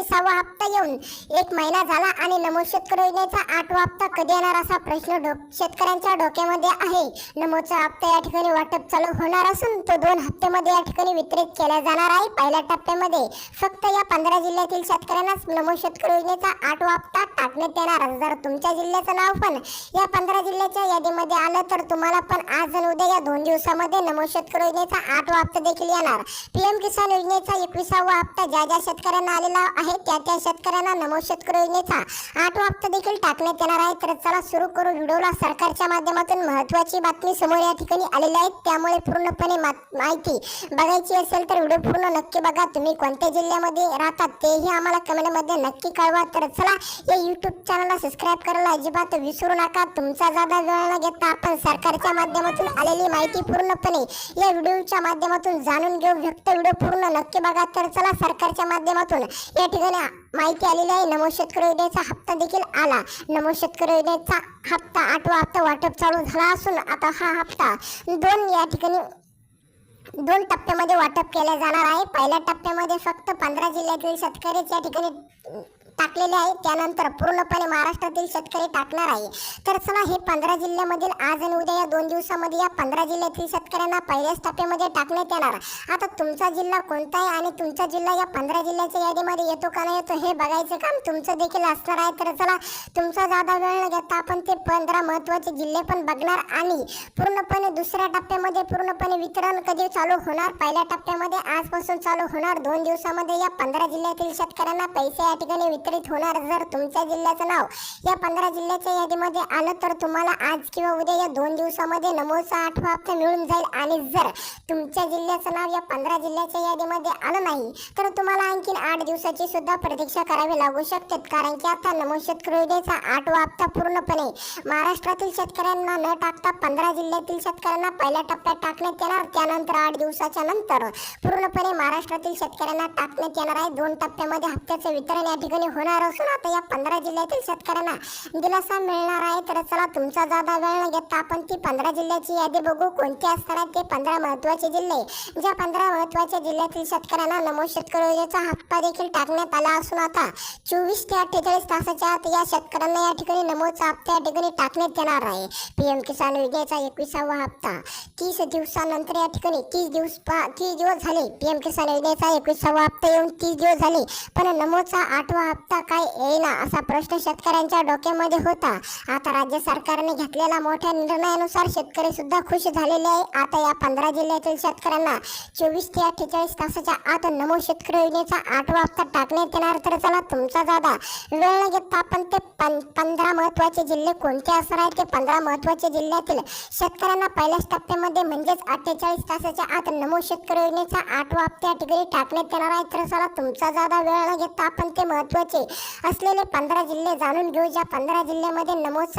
6वा हप्ता येऊन 1 महिना झाला आणि नमो शेतकरी योजनेचा 8वा हप्ता कधी येणार असा प्रश्न शेतकऱ्यांच्या डोक्यामध्ये आहे। नमोचा हप्ता या ठिकाणी वाटप चालू होणार असून तो 2 हप्त्यामध्ये या ठिकाणी वितरित केला जाणार आहे। पहिल्या टप्प्यामध्ये फक्त या 15 जिल्ह्यातील शेतकऱ्यांनाच नमो शेतकरी योजनेचा 8वा हप्ता टाकण्यात येणार। जर तुमच्या जिल्ह्याचं नाव पण या 15 जिल्ह्याच्या यादीमध्ये आलं तर तुम्हाला पण आज आणि उद्या या 2 दिवसामध्ये नमो शेतकरी योजनेचा 8वा हप्ता देखील येणार। पीएम किसान योजनेचा 21वा हप्ता ज्या शेतकऱ्यांना आलेला आहे त्या शेतकऱ्यांना नमो शेतकरी योजनेचा 8वा हप्ता देखील टाकण्यात येणार आहे। तर चला सुरू करू व्हिडिओला। सरकारच्या माध्यमातून महत्त्वाची बातमी समोर या ठिकाणी आलेली आहे, त्यामुळे पूर्णपणे माहिती बघायची असेल तर व्हिडिओ पूर्ण नक्की बघा। तुम्ही कोणत्या जिल्ह्यामध्ये राहतात तेही आम्हाला कमेंटमध्ये नक्की कळवा। तर चला या यूट्यूब चॅनलला सबस्क्राईब करायला अजिबात विसरू नका। तुमचा जादा वेळ न घेता आपण सरकारच्या माध्यमातून आलेली माहिती पूर्णपणे या व्हिडिओच्या माध्यमातून जाणून घेऊ। फक्त व्हिडिओ पूर्ण नक्की बघा। तर चला सरकारच्या माध्यमातून या ठिकाणी माहिती आलेली आहे। नमो शेतकरी योजनेचा हप्ता देखील आला। नमो शेतकरी योजनेचा हप्ता 8वा हप्ता वाटप चालू झाला असून आता हा हप्ता 2 टप्प्यामध्ये वाटप केला जाणार आहे। पहिल्या टप्प्यामध्ये फक्त 15 जिल्ह्यातील शेतकरी या ठिकाणी टाकलेले आहे, त्यानंतर पूर्णपणे महाराष्ट्रातील शेतकरी टाकणार आहे। तर चला हे 15 जिल्ह्यामधील आज आणि उद्या या 2 दिवसामध्ये या 15 जिल्ह्यातील शेतकऱ्यांना पहिल्याच टप्प्यामध्ये टाकण्यात येणार। आता तुमचा जिल्हा कोणता आहे आणि तुमचा जिल्हा या 15 जिल्ह्याच्या यादीमध्ये येतो का नाही येतो हे बघायचं काम तुमचं देखील असणार आहे। तर चला तुमचा जादा वेळ न घेता आपण ते 15 महत्त्वाचे जिल्हे पण बघणार आणि पूर्णपणे दुसऱ्या टप्प्यामध्ये पूर्णपणे वितरण कधी चालू होणार। पहिल्या टप्प्यामध्ये आजपासून चालू होणार। 2 दिवसामध्ये या 15 जिल्ह्यातील शेतकऱ्यांना पैसे या ठिकाणी होणार। जर तुमच्या जिल्ह्याचं नाव या 15 जिल्ह्याच्या यादीमध्ये आलं तर तुम्हाला आज किंवा उद्या या 2 दिवसामध्ये नमोचा 8वा हप्ता मिळून जाईल। आणि जर तुमच्या जिल्ह्याचं नाव या 15 जिल्ह्याच्या यादीमध्ये आलं नाही तर तुम्हाला आणखीन 8 दिवसाची सुद्धा प्रतीक्षा करावी लागू शकते, कारण की आता नमो शेतकरी योजनेचा 8वा हप्ता पूर्णपणे महाराष्ट्रातील शेतकऱ्यांना न टाकता 15 जिल्ह्यातील शेतकऱ्यांना पहिल्या टप्प्यात टाकण्यात येणार। त्यानंतर 8 दिवसाच्या नंतर पूर्णपणे महाराष्ट्रातील शेतकऱ्यांना टाकण्यात येणार आहे। 2 टप्प्यामध्ये हप्त्याचे वितरण या ठिकाणी होणार असून आता या 15 जिल्ह्यातील शेतकऱ्यांना दिलासा मिळणार आहे। तर चला तुमचा जादा वेळ न घेता आपण ती 15 जिल्ह्याची यादी बघू। कोणते असणार आहेत ते 15 महत्त्वाचे जिल्हे। ज्या 15 महत्त्वाच्या जिल्ह्यातील शेतकऱ्यांना नमो शेतकरी योजनेचा हप्ता देखील टाकण्यात आला असून आता 24 ते 48 तासाच्या आत या शेतकऱ्यांना या ठिकाणी नमोचा हप्ता या ठिकाणी टाकण्यात येणार आहे। पीएम किसान योजनेचा 21वा हप्ता 30 दिवसानंतर या ठिकाणी 30 दिवस झाले। पीएम किसान योजनेचा 21वा हप्ता येऊन 30 दिवस झाले, पण नमोचा 8वा हप्ता काय येईना असा प्रश्न शेतकऱ्यांच्या डोक्यामध्ये होता। आता राज्य सरकारने घेतलेल्या मोठ्या निर्णयानुसार शेतकरी सुद्धा खुश झालेले आहे। आता या 15 जिल्ह्यातील शेतकऱ्यांना 24 ते 48 तासाच्या आत नमो शेतकरी योजनेचा 8वा हप्ता टाकण्यात येणार। तर चला तुमचा जादा वेळ न घेता आपण ते 15 महत्त्वाचे जिल्हे कोणते असणार आहेत ते 15 महत्त्वाचे जिल्ह्यातील शेतकऱ्यांना पहिल्याच टप्प्यामध्ये म्हणजेच 48 तासाच्या आत नमो शेतकरी योजनेचा 8वा हप्ता या ठिकाणी टाकण्यात येणार आहे। तर चला तुमचा जादा वेळ न घेता आपण ते महत्त्वाचे असलेले 15 जिल्हे जाणून घेऊ। ज्या 15 जिल्ह्यामध्ये नमोचा